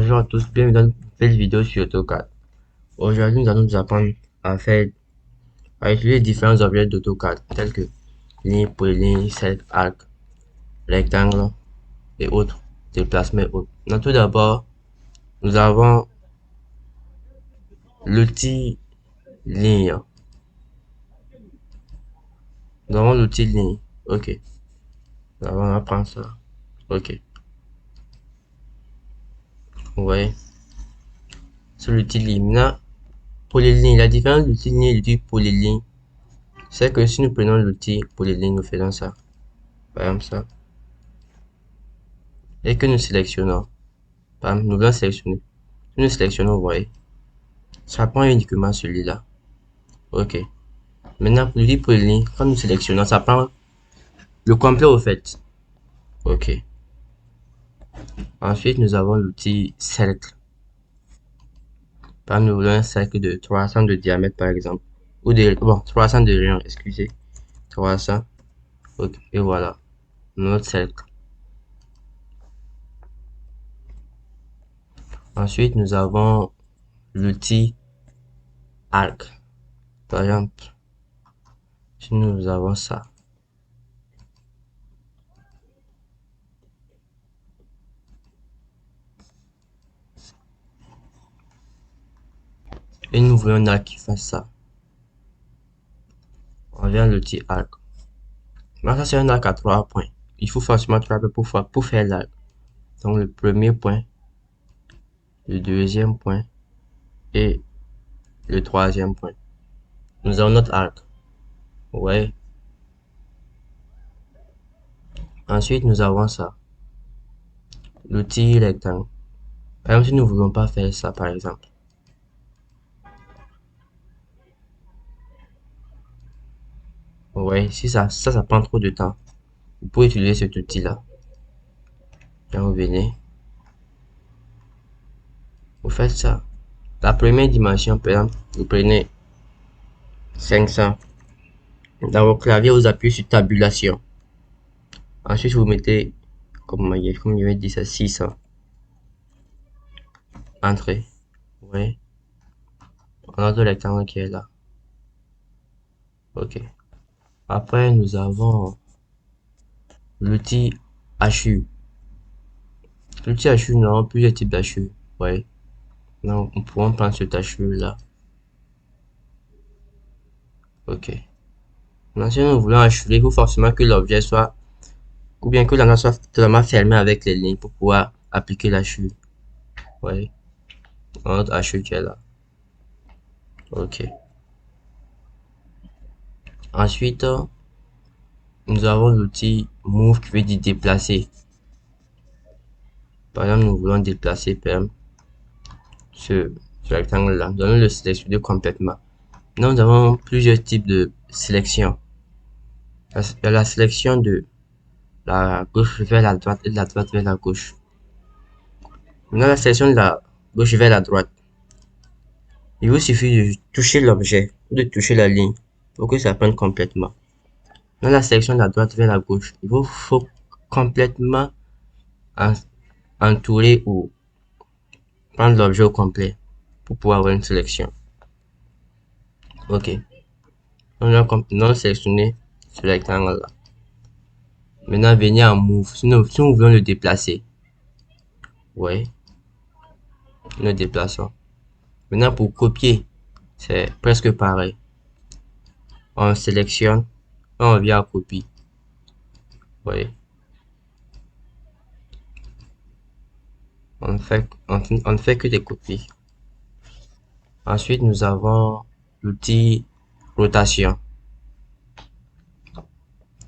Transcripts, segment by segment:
Bonjour à tous, bienvenue dans une nouvelle vidéo sur AutoCAD. Aujourd'hui, nous allons nous apprendre à utiliser différents objets d'AutoCAD tels que ligne, polyligne, cercle, arc, rectangle et autres, déplacements et autres. Donc, tout d'abord, nous avons l'outil ligne. Nous avons l'outil ligne. Ok. On va apprendre ça. Ok. Vous voyez, c'est l'outil ligne. Maintenant, polyligne. La différence de l'outil ligne et l'outil polyligne, c'est que si nous prenons l'outil polyligne, nous faisons ça. Par exemple, ça. Et que nous sélectionnons. Par exemple, nous voulons sélectionner. Si nous sélectionnons, vous voyez, ça prend uniquement celui-là. Ok. Maintenant, pour l'outil polyligne, quand nous sélectionnons, ça prend le complet au fait. Ok. Ensuite, nous avons l'outil cercle. Par exemple, nous voulons un cercle de 300 de diamètre, par exemple. Ou de, bon, 300 de rayon, excusez. 300. Ok. Et voilà. Notre cercle. Ensuite, nous avons l'outil arc. Par exemple, si nous avons ça. Et nous voulons un arc qui fasse ça. On vient à l'outil arc. Là, ça c'est un arc à 3 points. Il faut forcément 3 points pour faire l'arc. Donc le premier point, le deuxième point et le troisième point. Nous avons notre arc. Ouais. Ensuite, nous avons ça. L'outil rectangle. Par exemple, si nous ne voulons pas faire ça, par exemple. Ouais, si ça prend trop de temps. Vous pouvez utiliser cet outil-là. Quand vous venez, vous faites ça. La première dimension, par exemple, vous prenez 500. Dans vos claviers, vous appuyez sur tabulation. Ensuite, vous mettez, comme je vais dire ça, 600. Entrée. Ouais. On a le rectangle qui est là. Ok. Après, nous avons l'outil HU. L'outil HU, nous avons plusieurs types d'HU. Ouais. Donc, on pourra prendre cet HU là. Ok. Maintenant, si nous voulons achever, il faut forcément que l'objet soit, ou bien que l'endroit soit totalement fermé avec les lignes pour pouvoir appliquer l'HU. Ouais. Notre HU qui est là. Ok. Ensuite, nous avons l'outil Move qui veut dire déplacer. Par exemple, nous voulons déplacer par exemple, ce rectangle-là. Nous allons le sélectionner complètement. Nous avons plusieurs types de sélection. Il y a la sélection de la gauche vers la droite et de la droite vers la gauche. Maintenant, la sélection de la gauche vers la droite. Il vous suffit de toucher l'objet ou de toucher la ligne pour que ça prenne complètement. Dans la sélection de la droite vers la gauche, il vous faut complètement entourer ou prendre l'objet au complet pour pouvoir avoir une sélection. Ok. On a complètement sélectionné ce rectangle là. Maintenant, venez en move. Si nous voulons le déplacer, ouais, nous le déplaçons. Maintenant, pour copier, c'est presque pareil. On sélectionne, on vient à copie. Ouais. On ne fait que des copies. Ensuite, nous avons l'outil rotation.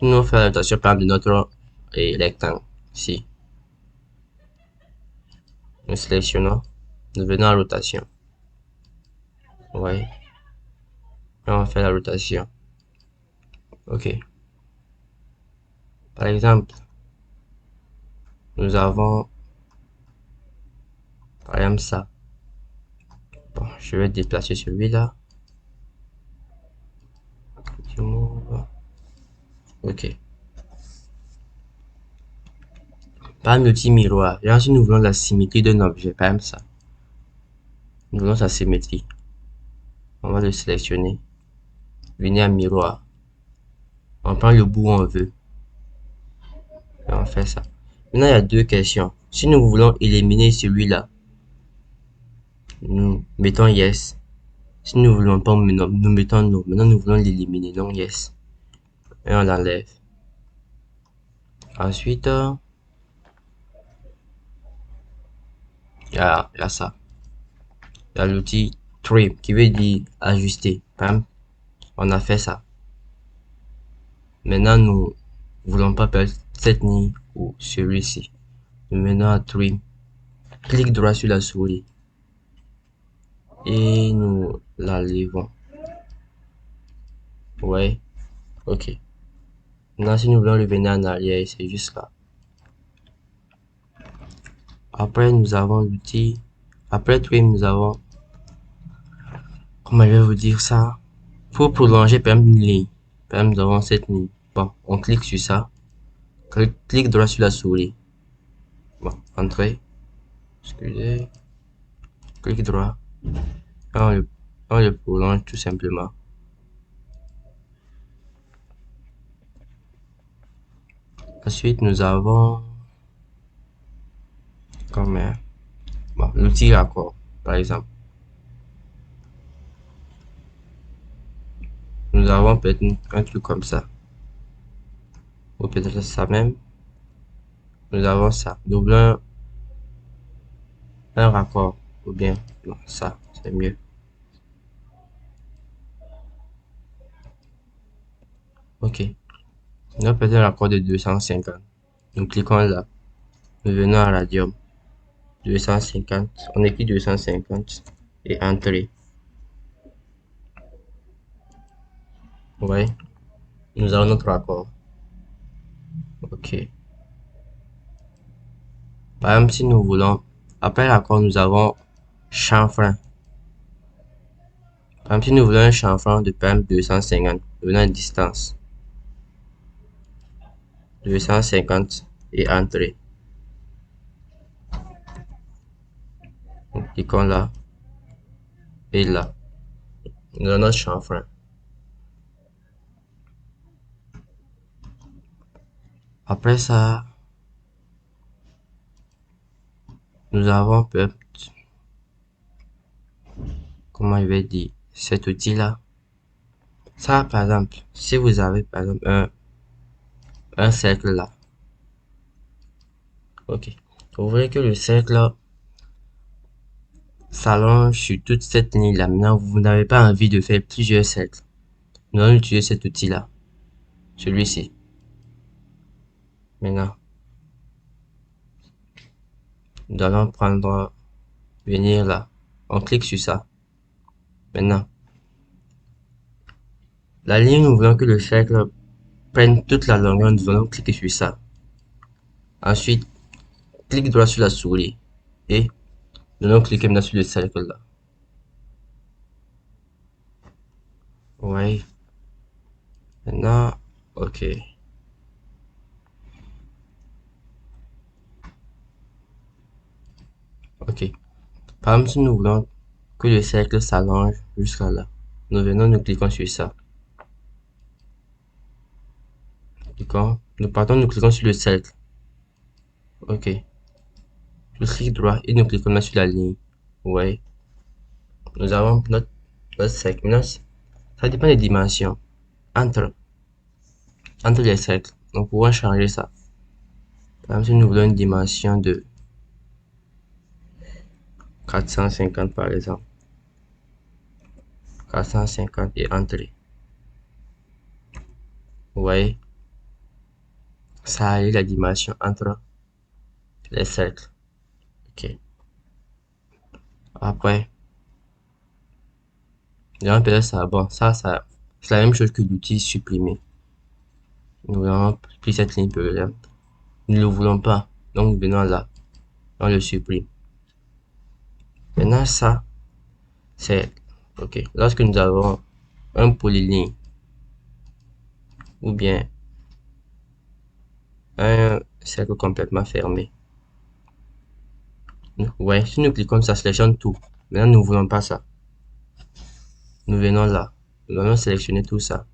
Nous allons faire la rotation par exemple de notre rectangle. Ici, nous sélectionnons, nous venons à rotation. Ouais. Et on fait la rotation. Ok. Par exemple, nous avons, par exemple, ça. Bon, je vais déplacer celui-là. Ok. Par exemple, l'outil miroir. Genre, si nous voulons la symétrie d'un objet, par exemple ça. Nous voulons sa symétrie. On va le sélectionner. Venir à miroir. On prend le bout où on veut. Et on fait ça. Maintenant, il y a deux questions. Si nous voulons éliminer celui-là, nous mettons yes. Si nous voulons pas, nous mettons no. Maintenant, nous voulons l'éliminer, donc yes. Et on l'enlève. Ensuite, il y a ça. Il y a l'outil trim qui veut dire ajuster. Bam. On a fait ça. Maintenant, nous voulons pas perdre cette ligne ou celui-ci. Nous menons à trim. Clic droit sur la souris. Et nous l'enlevons. Ouais. Ok. Maintenant, si nous voulons revenir en arrière, c'est juste là. Après, nous avons l'outil. Après trim, nous avons. Comment je vais vous dire ça? Pour prolonger, par exemple, une ligne. Par exemple, nous avons cette ligne. Bon, on clique sur ça. Clic droit sur la souris. Bon, entrée. Excusez. Clic droit. On le prolonge tout simplement. Ensuite, nous avons comme bon, l'outil raccord, par exemple. Nous avons peut-être un truc comme ça. Ou peut-être ça même. Nous avons ça. Nous voulons un raccord. Ou bien, non, ça, c'est mieux. Ok. Nous avons peut-être un raccord de 250. Nous cliquons là. Nous venons à Radium. 250. On écrit 250 et entrée. Ouais. Nous avons notre raccord. Ok. Par exemple, si nous voulons, après l'accord, nous avons chanfrein. Par exemple, si nous voulons un chanfrein de par exemple 250, venons à distance. 250 et entrée. Donc, cliquons là et là. Nous avons notre chanfrein. Après ça, nous avons peut-être, comment je vais dire, cet outil-là. Ça, par exemple, si vous avez par exemple un cercle là. Ok. Vous voyez que le cercle s'allonge sur toute cette ligne-là. Maintenant, vous n'avez pas envie de faire plusieurs cercles. Nous allons utiliser cet outil-là. Celui-ci. Maintenant, nous allons prendre, venir là. On clique sur ça. Maintenant, la ligne, nous voulons que le cercle prenne toute la longueur. Nous allons cliquer sur ça. Ensuite, clic droit sur la souris. Et nous allons cliquer maintenant sur le cercle là. Ouais. Maintenant, ok. Ok. Par exemple, si nous voulons que le cercle s'allonge jusqu'à là, nous venons, nous cliquons sur ça. Cliquons. Nous partons, nous cliquons sur le cercle. Ok. Je clique droit et nous cliquons sur la ligne. Ouais. Nous avons notre cercle. Maintenant, ça dépend des dimensions. Entre, entre les cercles. Nous pouvons changer ça. Par exemple, si nous voulons une dimension de 450 par exemple. 450 et entrée. Vous voyez, ça a la dimension entre les cercles. Ok. Après, on peut ça. Bon, ça, c'est la même chose que l'outil supprimer. Nous avons pris cette ligne par exemple. Nous ne le voulons pas. Donc, venons là. On le supprime. Maintenant, ça, c'est, ok. Lorsque nous avons un polyligne ou bien cercle complètement fermé. Ouais, si nous cliquons, ça sélectionne tout. Maintenant, nous ne voulons pas ça. Nous venons là. Nous allons sélectionner tout ça.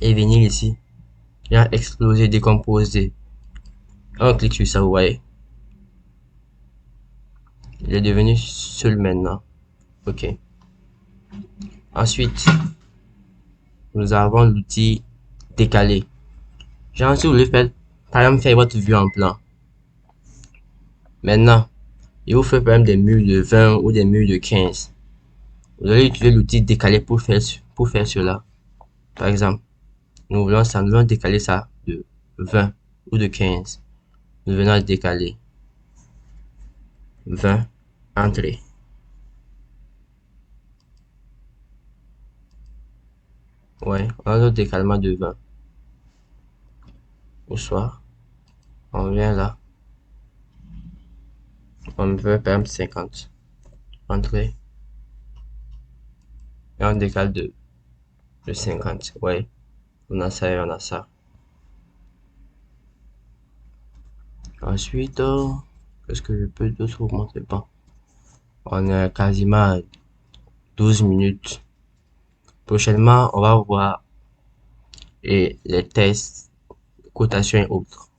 Et venir ici. Il y a exploser, décomposer. On clique sur ça, vous voyez. Il est devenu seul maintenant. Ok. Ensuite, nous avons l'outil décaler. Genre, si vous voulez faire, par exemple, faire votre vue en plan. Maintenant, il vous fait par exemple des murs de 20 ou des murs de 15. Vous allez utiliser l'outil décaler pour faire cela. Par exemple, nous voulons ça, nous voulons décaler ça de 20 ou de 15. Nous venons décaler 20, entrée. Ouais, on a notre décalement de 20. Au soir, on vient là. On veut par exemple 50. Entrée. Et on décale de 50. Ouais, on a ça et on a ça. Ensuite, qu'est-ce que je peux d'autre vous montrer? Bon, on est quasiment à 12 minutes. Prochainement, on va voir les tests, cotation et autres.